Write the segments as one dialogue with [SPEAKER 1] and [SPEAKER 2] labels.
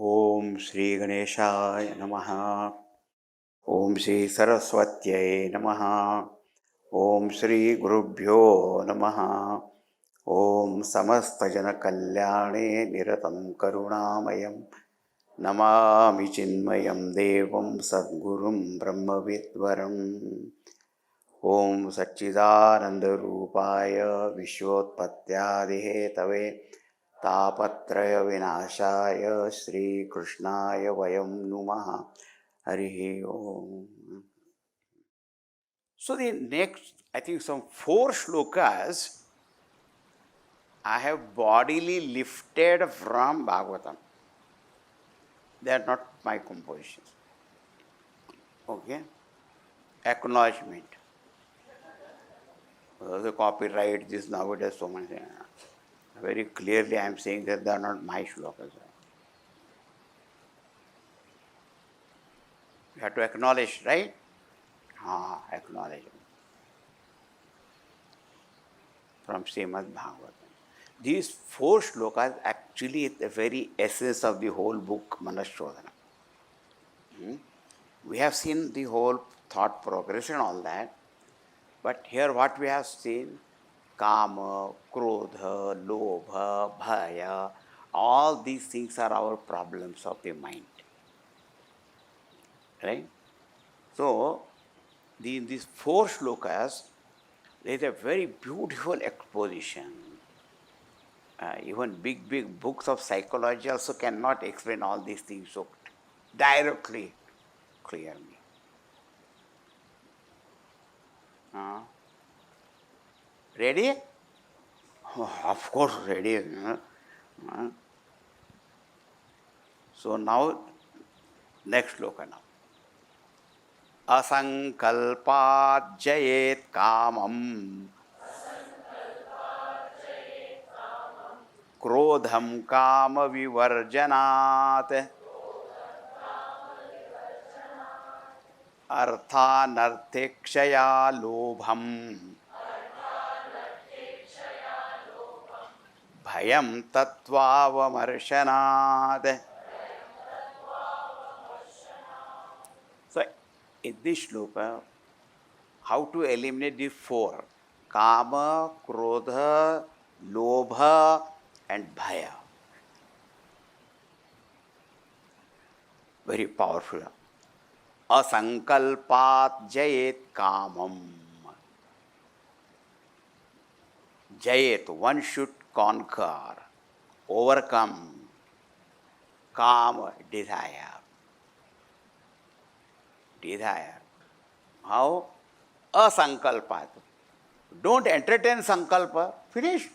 [SPEAKER 1] Om Shri Ganeshaya Namaha. Om Shri Saraswatyai Namaha. Om Shri Gurubhyo Namaha. Om Samastajana Kalyane Niratam Karunamayam. Namami Chinmayam Devam Sadgurum Brahmavidvaram. Om Satchidananda Rupaya Vishwotpattyadihetave Tapatraya Vinashaya Sri Krishnaya Vayam Numaha Harihi Om. So the next, I think some 4 shlokas I have bodily lifted from Bhagavatam. They are not my compositions. Okay? Acknowledgement. The copyright, this nowadays, so many things. Very clearly I am saying that they are not my shlokas. You have to acknowledge, right? Acknowledge from Srimad Bhagavatam. These 4 shlokas actually is the very essence of the whole book, Manah Shodhanam. We have seen the whole thought progression, all that, but here what we have seen, Kama, Krodha, Lobha, Bhaya, all these things are our problems of the mind. Right? So, in these 4 shlokas, there is a very beautiful exposition. Even big books of psychology also cannot explain all these things so directly, clearly. Ready? Oh, of course, ready. So now, next shloka now. Asankalpat jayet kamam क्रोधम काम विवर्जनात् अर्थानर्थेक्षया लोभम भयम तत्त्वावमर्शनात्. So, in this shloka, how to eliminate the 4? Kama, Krodha, Lobha and Bhaya. Very powerful. Asankalpat jayet kamam. Jayet, one should conquer, overcome, calm, desire. Desire. How? Asankalpat. Don't entertain sankalpa. Finish.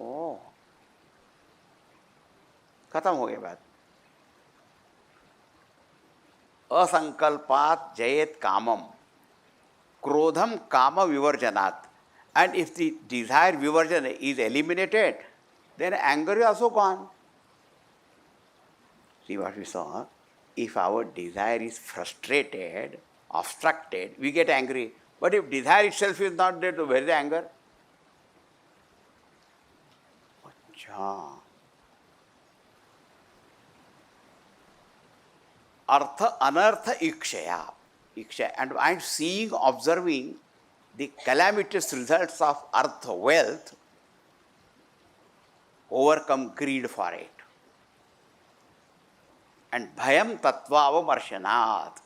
[SPEAKER 1] Oh. खत्म हो गया बात. Asankalpat jayet kamam. Krodham kama vivarjanat. And if the desire vivarjana is eliminated, then anger is also gone. See what we saw? If our desire is frustrated, obstructed, we get angry. But if desire itself is not there, where is the anger? Achha. Artha anartha ikshaya. And I am seeing, observing the calamitous results of artha, wealth, overcome greed for it. And bhayam tattva avamarshanat.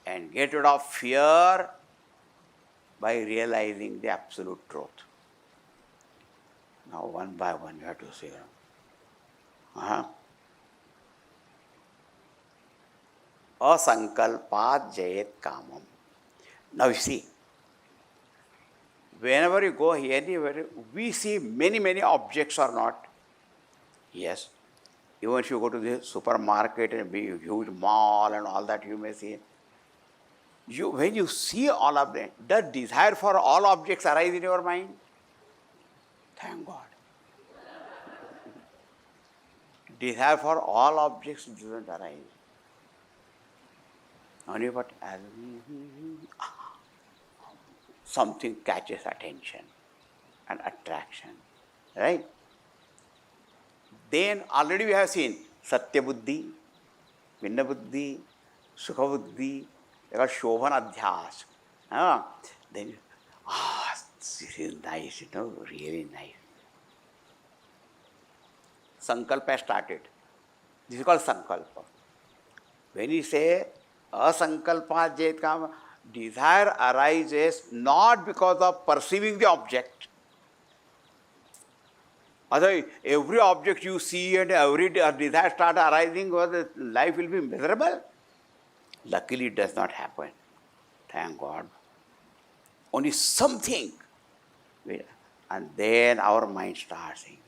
[SPEAKER 1] And get rid of fear by realizing the absolute truth. Now, one by one, you have to say. Asankalpat jayet kamam. Now, you see, whenever you go anywhere, we see many objects or not. Yes. Even if you go to the supermarket and be a huge mall and all that, you may see. When you see all of them, does desire for all objects arise in your mind? Thank God. Desire for all objects doesn't arise. Only but something catches attention and attraction, right? Then already we have seen Satya Buddhi, Vinna Buddhi, Sukha Buddhi, they got Shobhan Adhyas. Then, this is nice, really nice. Sankalpa started. This is called Sankalpa. When you say asankalpa jet kama, desire arises not because of perceiving the object. Otherwise, every object you see and every desire start arising, life will be miserable. Luckily, it does not happen. Thank God. Only something. And then our mind starts thinking,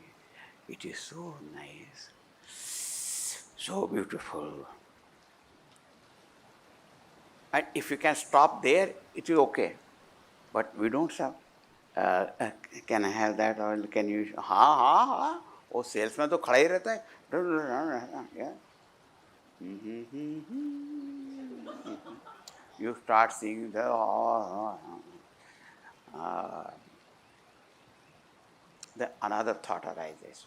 [SPEAKER 1] it is so nice, so beautiful. And if you can stop there, it is okay. But we don't stop. Can I have that or can you? हाँ वो salesman तो खड़ा ही रहता है. You start seeing the another thought arises.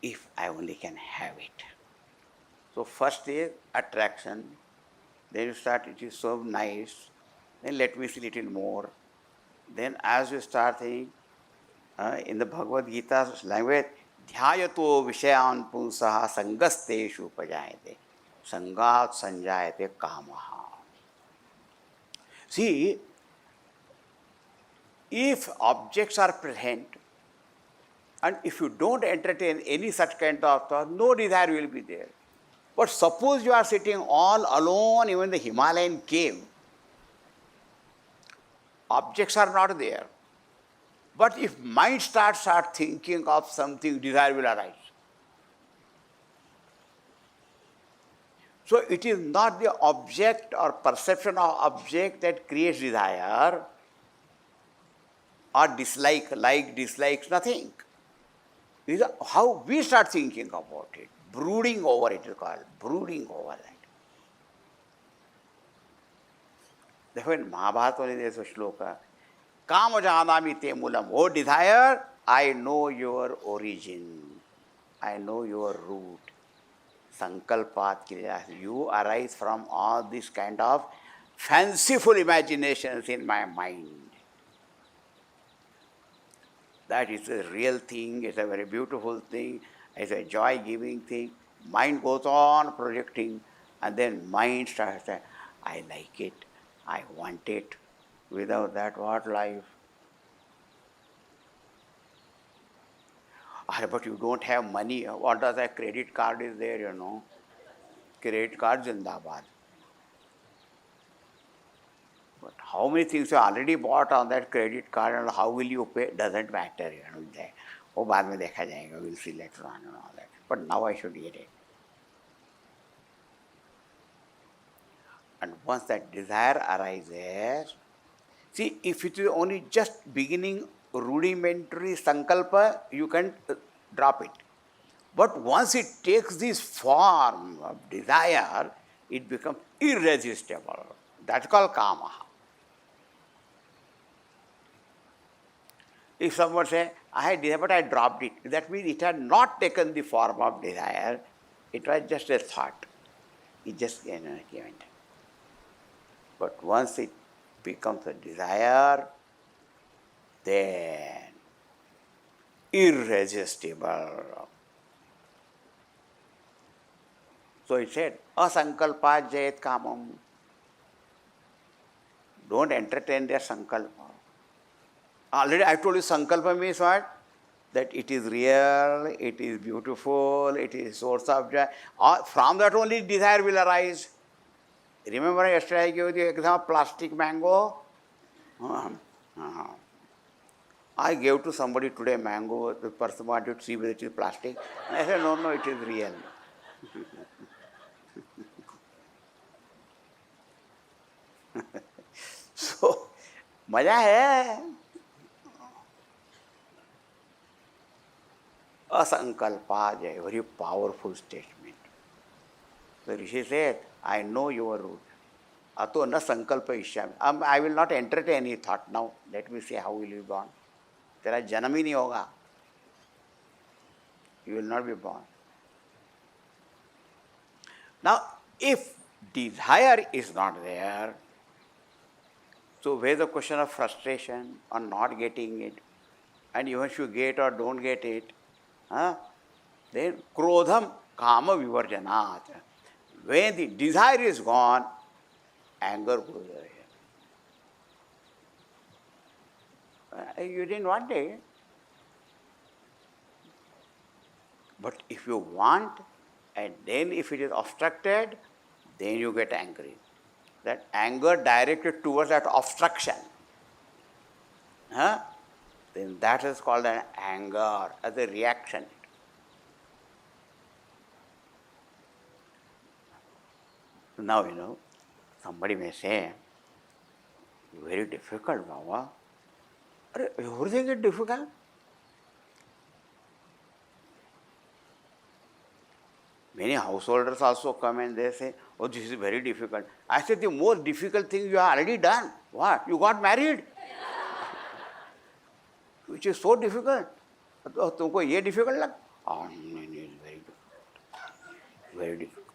[SPEAKER 1] If I only can have it. So first is attraction. Then you start, it is so nice. Then let me see little more. Then as you start thinking, in the Bhagavad Gita language, dhyayato vishayan punsaha sangasteshu upajayate. Sangat sanjayate kamaha. See, if objects are present, and if you don't entertain any such kind of thought, no desire will be there. But suppose you are sitting all alone, even in the Himalayan cave, objects are not there. But if mind starts thinking of something, desire will arise. So it is not the object or perception of object that creates desire or dislike, dislikes, nothing. It is how we start thinking about it, brooding over it is called, brooding over that. देखो इन महाभारत वाले जैसे श्लोक है, काम जानामि ते Moolam. Oh desire, I know your origin, I know your root. Sankalpat kriya, you arise from all this kind of fanciful imaginations in my mind. That is a real thing, it's a very beautiful thing, it's a joy-giving thing. Mind goes on projecting, and then mind starts saying, I like it, I want it. Without that, what life? But you don't have money. What does a credit card is there, Credit card zindabad. But how many things you already bought on that credit card and how will you pay? Doesn't matter, वो बाद में देखा जाएगा, we'll see later on and all that. But now I should get it. And once that desire arises, see, if it is only just beginning rudimentary sankalpa, you can drop it. But once it takes this form of desire, it becomes irresistible. That's called kama. If someone says, I had desire but I dropped it, that means it had not taken the form of desire, it was just a thought. It just came. But once it becomes a desire, then irresistible. So it said, asankalpa jayat kamam. Don't entertain their sankalpa. Already I told you sankalpa means what? That it is real, it is beautiful, it is source of joy. From that only desire will arise. Remember yesterday I gave you the example of plastic mango? I gave to somebody today mango, the person wanted to see whether it is plastic. And I said, no, it is real. So, मजा है. Asankalpa jay, very powerful statement. The Rishi said, I know your root. Ato na sankalpa ishyami. I will not entertain any thought now. Let me see how will you go on. तेरा जन्म ही नहीं होगा. You will not be born. Now, if desire is not there, so where's the question of frustration or not getting it? And even if you get or don't get it, huh? Then krodham kama vivarjanat. When the desire is gone, anger goes away. You didn't want it. But if you want, and then if it is obstructed, then you get angry. That anger directed towards that obstruction, huh? Then that is called an anger as a reaction. Now, somebody may say, very difficult, Baba. Everything is difficult. Many householders also come and they say, oh, this is very difficult. I said, the most difficult thing you have already done. What? You got married? Which is so difficult. तुमको ये difficult लग? Oh, no, it's very difficult. Very difficult.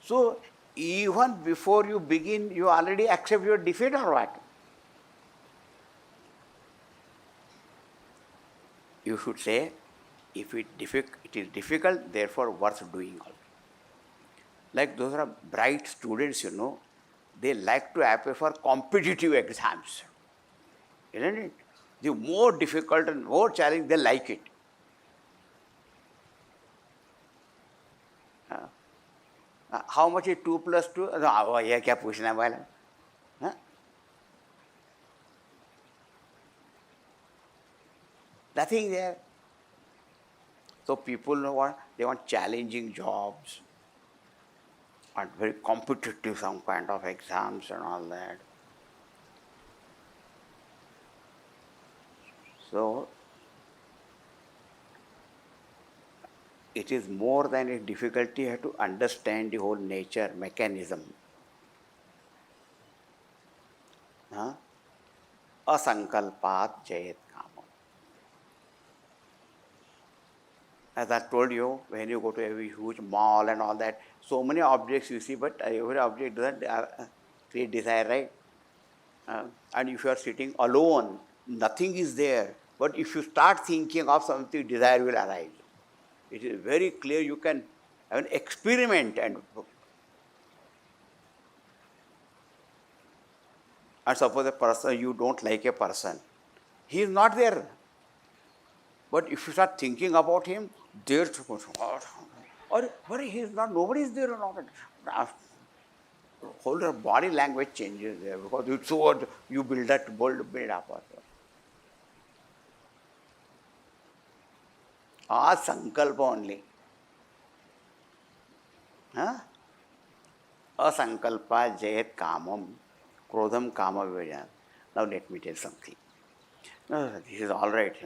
[SPEAKER 1] So, even before you begin, you already accept your defeat or what? You should say, if it is difficult, therefore worth doing also. Like those are bright students, they like to apply for competitive exams. Isn't it? The more difficult and more challenging, they like it. How much is 2 plus 2? ये क्या पूछना है वाला? Nothing there. So people know what? They want challenging jobs and very competitive some kind of exams and all that. So it is more than a difficulty, you have to understand the whole nature, mechanism. Asankalpat jayet kama. As I told you, when you go to every huge mall and all that, so many objects you see, but every object doesn't create desire, right? And if you are sitting alone, nothing is there. But if you start thinking of something, desire will arise. It is very clear. You can have an experiment and suppose a person, you don't like a person, he is not there. But if you start thinking about him, there's or he is not, nobody is there or not. Whole body language changes there because it's so you build up. Sankalpa only. Asankalpa jayet kamam, krodham kama vivajan. Now let me tell something. This is all right,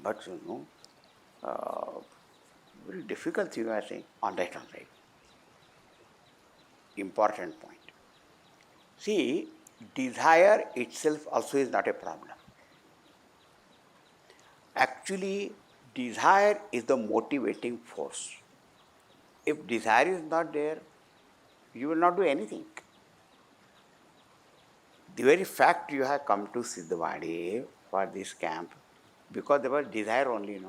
[SPEAKER 1] but very difficult thing I say. All right. Important point. See, desire itself also is not a problem. Actually, desire is the motivating force. If desire is not there, you will not do anything. The very fact you have come to Sidhbari for this camp, because there was desire only,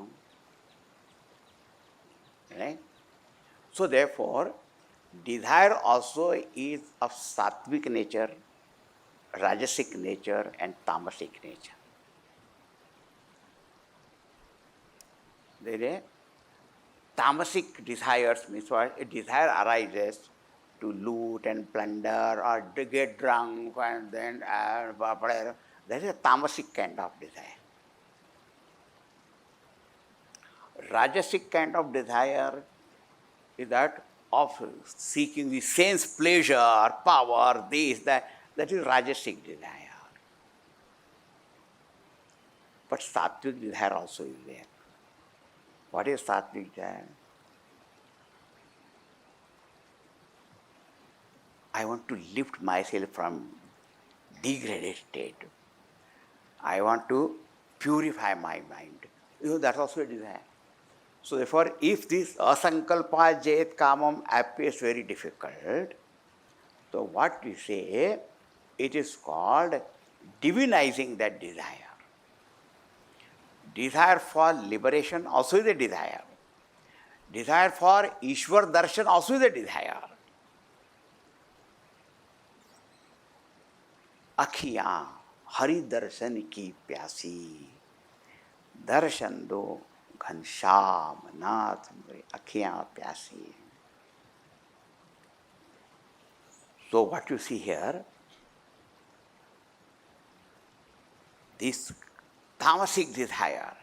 [SPEAKER 1] right? So therefore, desire also is of sattvic nature, rajasic nature and tamasic nature. There are tamasic desires, means what? A desire arises to loot and plunder or to get drunk and then that is a tamasic kind of desire. Rajasic kind of desire is that of seeking the sense pleasure, power, this, that is rajasic desire. But sattvic desire also is there. What is sattvic desire? I want to lift myself from degraded state. I want to purify my mind. That's also a desire. So therefore, if this asankalpa jayet kamam appears very difficult, so what we say, it is called divinizing that desire. Desire for liberation also is a desire. Desire for Ishwar darshan also is a desire. अखियां हरि दर्शन की प्यासी, दर्शन दो घनश्याम नाथ मेरी अखियां प्यासी. So what you see here, this tamasic desire,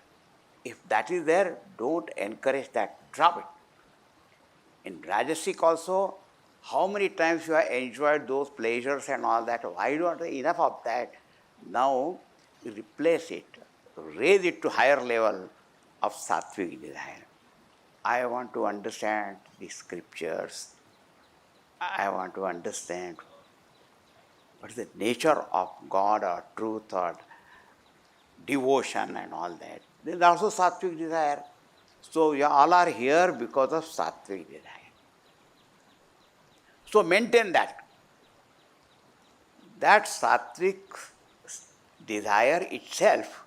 [SPEAKER 1] if that is there, don't encourage that, drop it. In Rajasic also, how many times you have enjoyed those pleasures and all that, why don't enough of that? Now replace it, raise it to higher level of sattvic desire. I want to understand the scriptures. I want to understand what is the nature of God or truth or devotion and all that. There is also sattvic desire. So you all are here because of sattvic desire. So maintain that. That sattvic desire itself,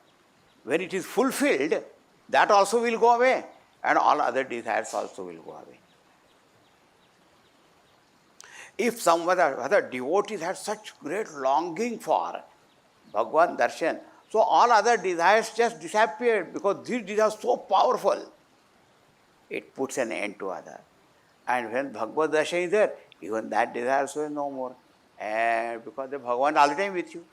[SPEAKER 1] when it is fulfilled, that also will go away, and all other desires also will go away. If some other devotees had such great longing for Bhagwan darshan, so all other desires just disappeared because these desires are so powerful. It puts an end to other. And when Bhagavad darshan is there, even that desire also is no more. And because the Bhagavan is all the time with you.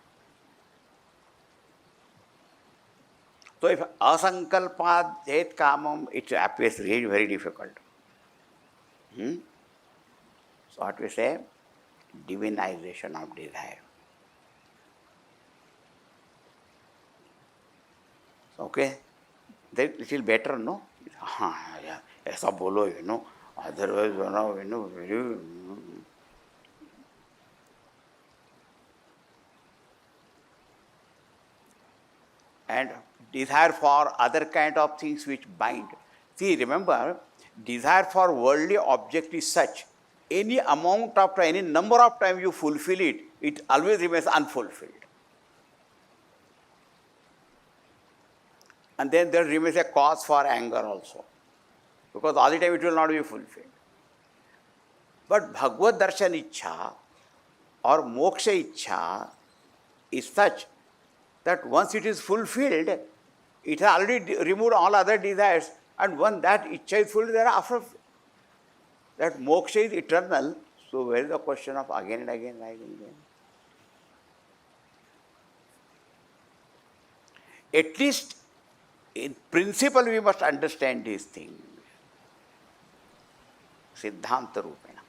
[SPEAKER 1] So if asankalpa jayet kamam, it appears really very difficult. So what we say? Divinization of desire. Okay? That little better, no? Yeah, ऐसा बोलो, otherwise, very. And desire for other kind of things which bind. See, remember, desire for worldly object is such, any amount of time, any number of time you fulfill it, it always remains unfulfilled. And then there remains a cause for anger also, because all the time it will not be fulfilled. But Bhagavad darshan ichha or moksha ichha is such that once it is fulfilled, it has already removed all other desires, and when that ichha is fulfilled, thereafter that moksha is eternal. So where is the question of again and again, again? At least in principle we must understand these things. Siddhanta rupena.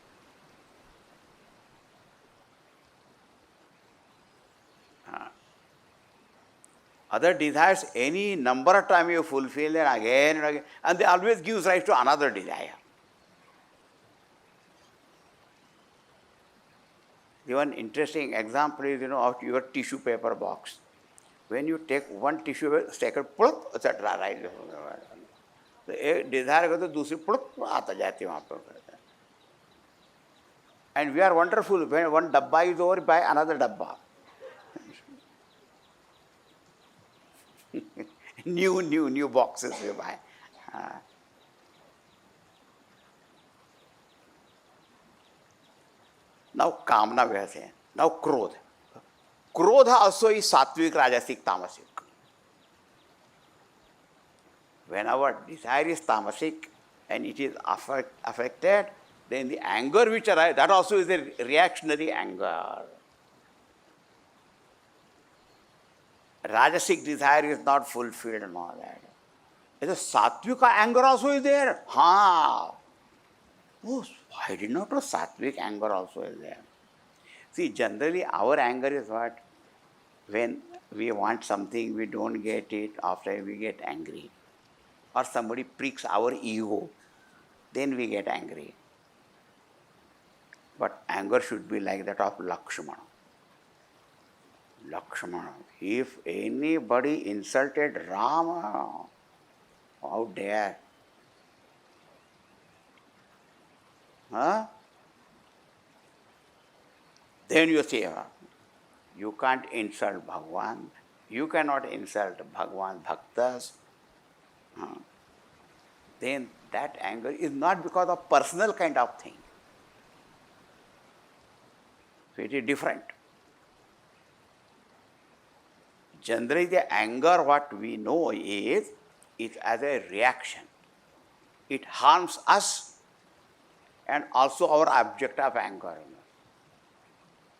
[SPEAKER 1] Other desires, any number of times you fulfill them again and again, and they always gives rise to another desire. One interesting example is, of your tissue paper box. When you take one tissue paper, second, etc. Right? तो एक desire को तो दूसरी पुड़क आता जाती है वहाँ पर. And we are wonderful when one dabba is over, buy another dabba. new boxes we buy. Now kamna we are saying. Now krodha. Krodha also is sattvic, rajasic, tamasic. When our desire is tamasic and it is affected, then the anger which arises, that also is a reactionary anger. Rajasic desire is not fulfilled and all that. The sattvika anger also is there. Oh, I did not know sattvic anger also is there. See, generally our anger is what? When we want something, we don't get it, after we get angry. Or somebody pricks our ego, then we get angry. But anger should be like that of Lakshmana. Lakshmana. If anybody insulted Rama, how dare? Huh? Then you say, you can't insult Bhagwan. You cannot insult Bhagwan Bhaktas. Then that anger is not because of personal kind of thing. So it is different. Generally, the anger, what we know is as a reaction. It harms us and also our object of anger.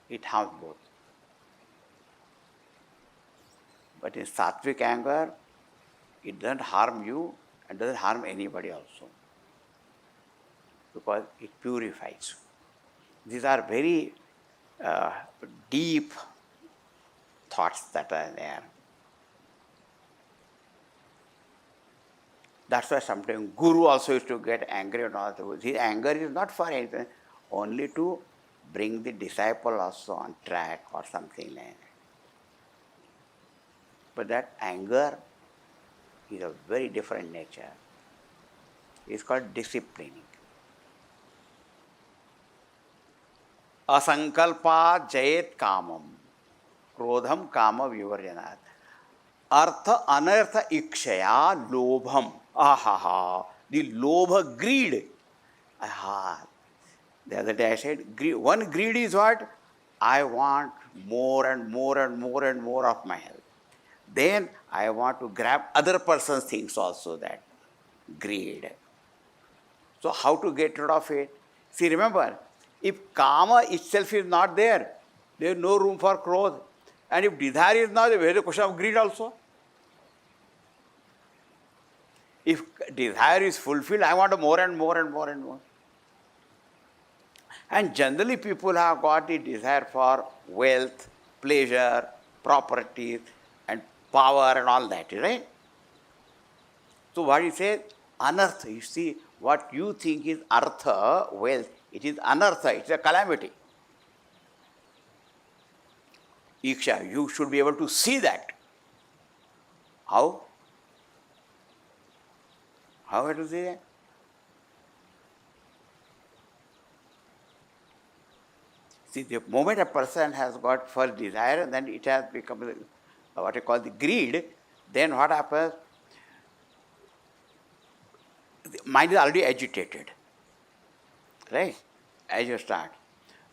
[SPEAKER 1] It harms both. But in sattvic anger, it doesn't harm you and doesn't harm anybody also, because it purifies. These are very deep thoughts that are there. That's why sometimes Guru also used to get angry and all. His anger is not for anything, only to bring the disciple also on track or something like that. But that anger is a very different nature. It's called disciplining. Asankalpa jayet kamam, krodham kama vivarjanat. Artha anartha ikshaya lobham. Ahaha. The lobha, greed. Aha. The other day I said, one greed is what? I want more and more and more and more of my health. Then I want to grab other person's things also, that greed. So how to get rid of it? See, remember, if kama itself is not there, there is no room for krodha. And if desire is not there, there is a question of greed also. If desire is fulfilled, I want more and more and more and more. And generally people have got the desire for wealth, pleasure, properties, and power and all that, right? So what he says, anartha. You see, what you think is artha, wealth, it is anartha, it's a calamity. Iksha, you should be able to see that. How? How to see that? See, the moment a person has got first desire, then it has become what you call the greed, then what happens? The mind is already agitated, right? As you start.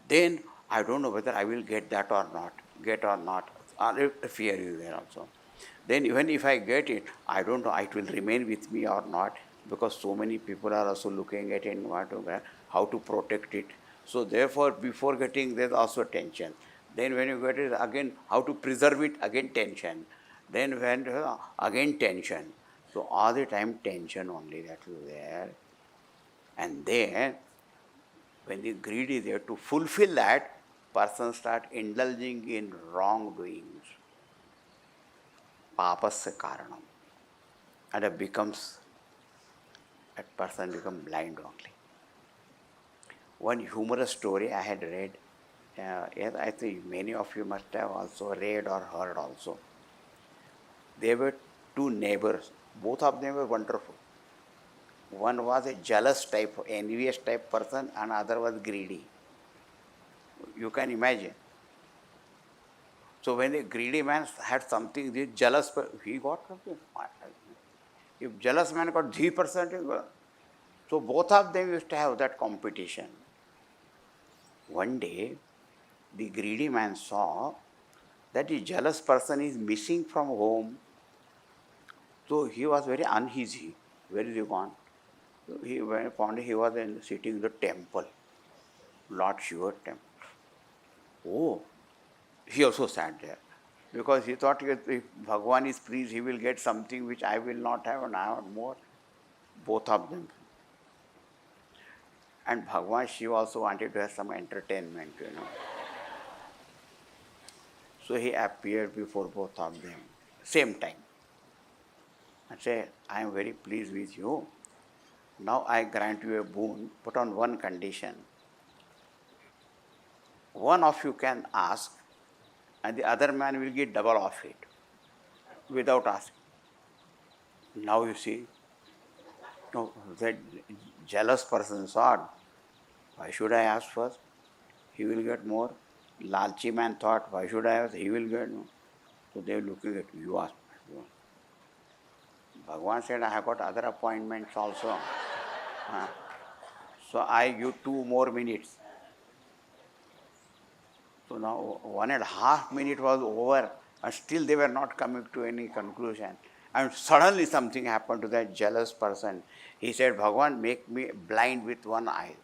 [SPEAKER 1] Then I don't know whether I will get that or not. Or fear is there also. Then even if I get it, I don't know it will remain with me or not, because so many people are also looking at it and how to protect it. So therefore, before getting, there's also tension. Then when you get it again, how to preserve it, again tension. Then when again tension. So all the time tension only that is there. And then when the greed is there, to fulfill that, person start indulging in wrongdoings. Papasya karanam. And it becomes, that person becomes blind only. One humorous story I had read, yes, I think many of you must have also read or heard also. There were two neighbors, both of them were wonderful. One was a jealous type, envious type person, and other was greedy. You can imagine. So when the greedy man had something, the jealous, he got something. If jealous man got 3%, so both of them used to have that competition. One day, the greedy man saw that the jealous person is missing from home. So he was very uneasy. Where is he gone? So he found he was sitting in the temple, Lord Shiva temple. Oh, he also sat there, because he thought if Bhagwan is pleased, he will get something which I will not have and I have more. Both of them. And Bhagwan Shiva also wanted to have some entertainment, So he appeared before both of them, same time. And said, I am very pleased with you. Now I grant you a boon, but on one condition. one of you can ask and the other man will get double of it without asking. Now you see, no, that jealous person thought, why should I ask first? He will get more. Lalchi man thought, why should I ask? He will get more. So they are looking at you ask. Bhagavan said, I have got other appointments also. So I give 2 more minutes. So now 1.5 minutes was over and still they were not coming to any conclusion. And suddenly something happened to that jealous person. He said, Bhagavan, make me blind with one eye.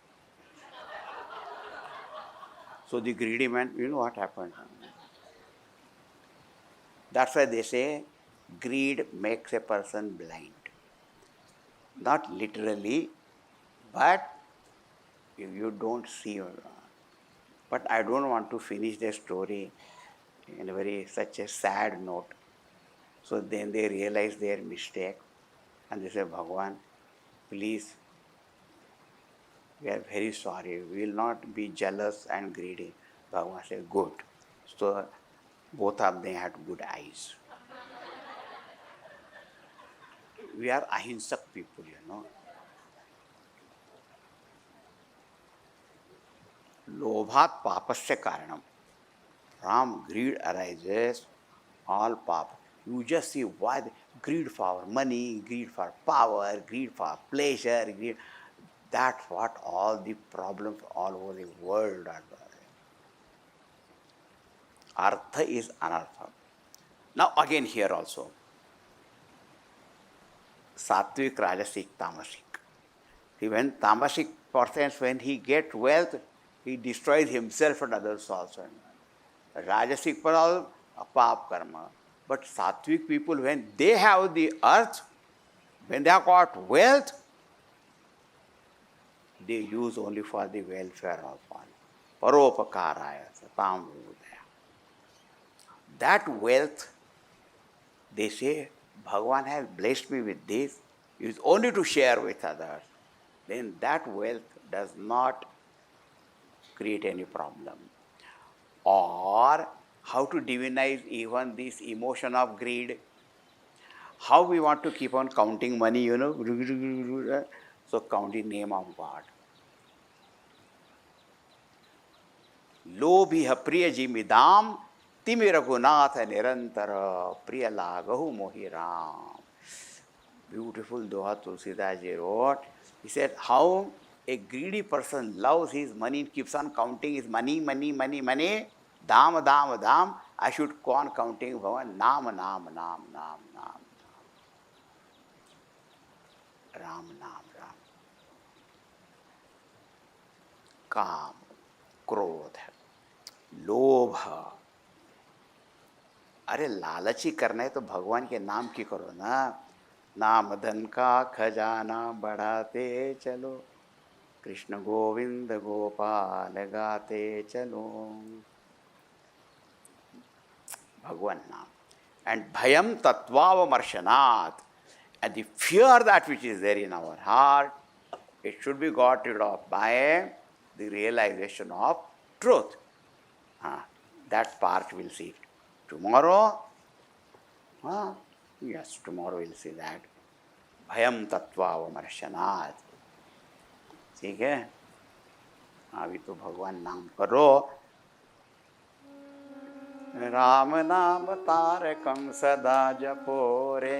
[SPEAKER 1] So the greedy man, you know what happened? That's why they say greed makes a person blind. Not literally, but you don't see. But I don't want to finish the story in a such a sad note. So then they realize their mistake and they say, Bhagavan, please, we are very sorry. We will not be jealous and greedy. Bhagavan said, good. So both of them had good eyes. We are ahimsak people, you know. Lobhat papasya karanam. From greed arises all papa. You just see why greed for money, greed for power, greed for pleasure, greed. That's what all the problems all over the world are. Artha is anartha. Now again here also. Sattvic, Rajasic, Tamasic. See, when Tamasic person, when he gets wealth, he destroys himself and others also. Rajasic person, pap karma. But Sattvic people, when they have the earth, when they have got wealth, they use only for the welfare of all. Paropakaraya, satam udaya. That wealth, they say, Bhagavan has blessed me with this, it is only to share with others. Then that wealth does not create any problem. Or how to divinize even this emotion of greed. How we want to keep on counting money, you know. So counting name of God. Lobhiha priya jimidam timi raghunatha nirantara priya lagahu mohiram. Beautiful Doha Tulsidas ji wrote. He said, how a greedy person loves his money, keeps on counting his money, money, money, money. Dam, dam, dam. I should go on counting Bhagavan. Nam, nam, nam, nam, nam. Ram, nam, ram. Kam, क्रोध, लोभ. अरे लालची करना है तो भगवान के नाम की करो ना. नाम धन का खजाना बढ़ाते चलो, कृष्ण गोविंद गोपाल गाते चलो. Bhagavan Naam. And bhayam tattvamarshanaat. And the fear that which is there in our heart, it should be got rid of by the realization of truth. That part we'll see tomorrow. Yes, tomorrow we'll see that. Bhayam tattvamarshanaat. ठीक है. अभी तो भगवान नाम करो. राम नाम तारकं सदा जपो रे.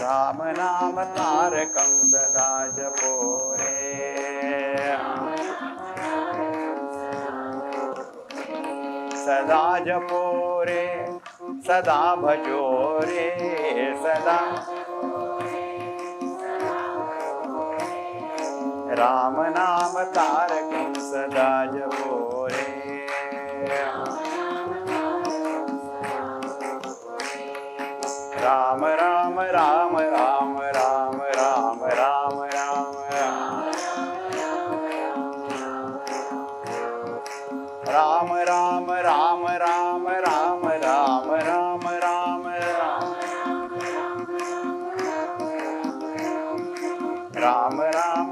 [SPEAKER 1] राम नाम तारकं सदा जपो रे. सदा जपो रे, सदा भजो रे, सदा. राम नाम तारकं सदा जपो रे. राम राम राम राम राम राम राम राम राम राम राम राम राम राम राम राम राम राम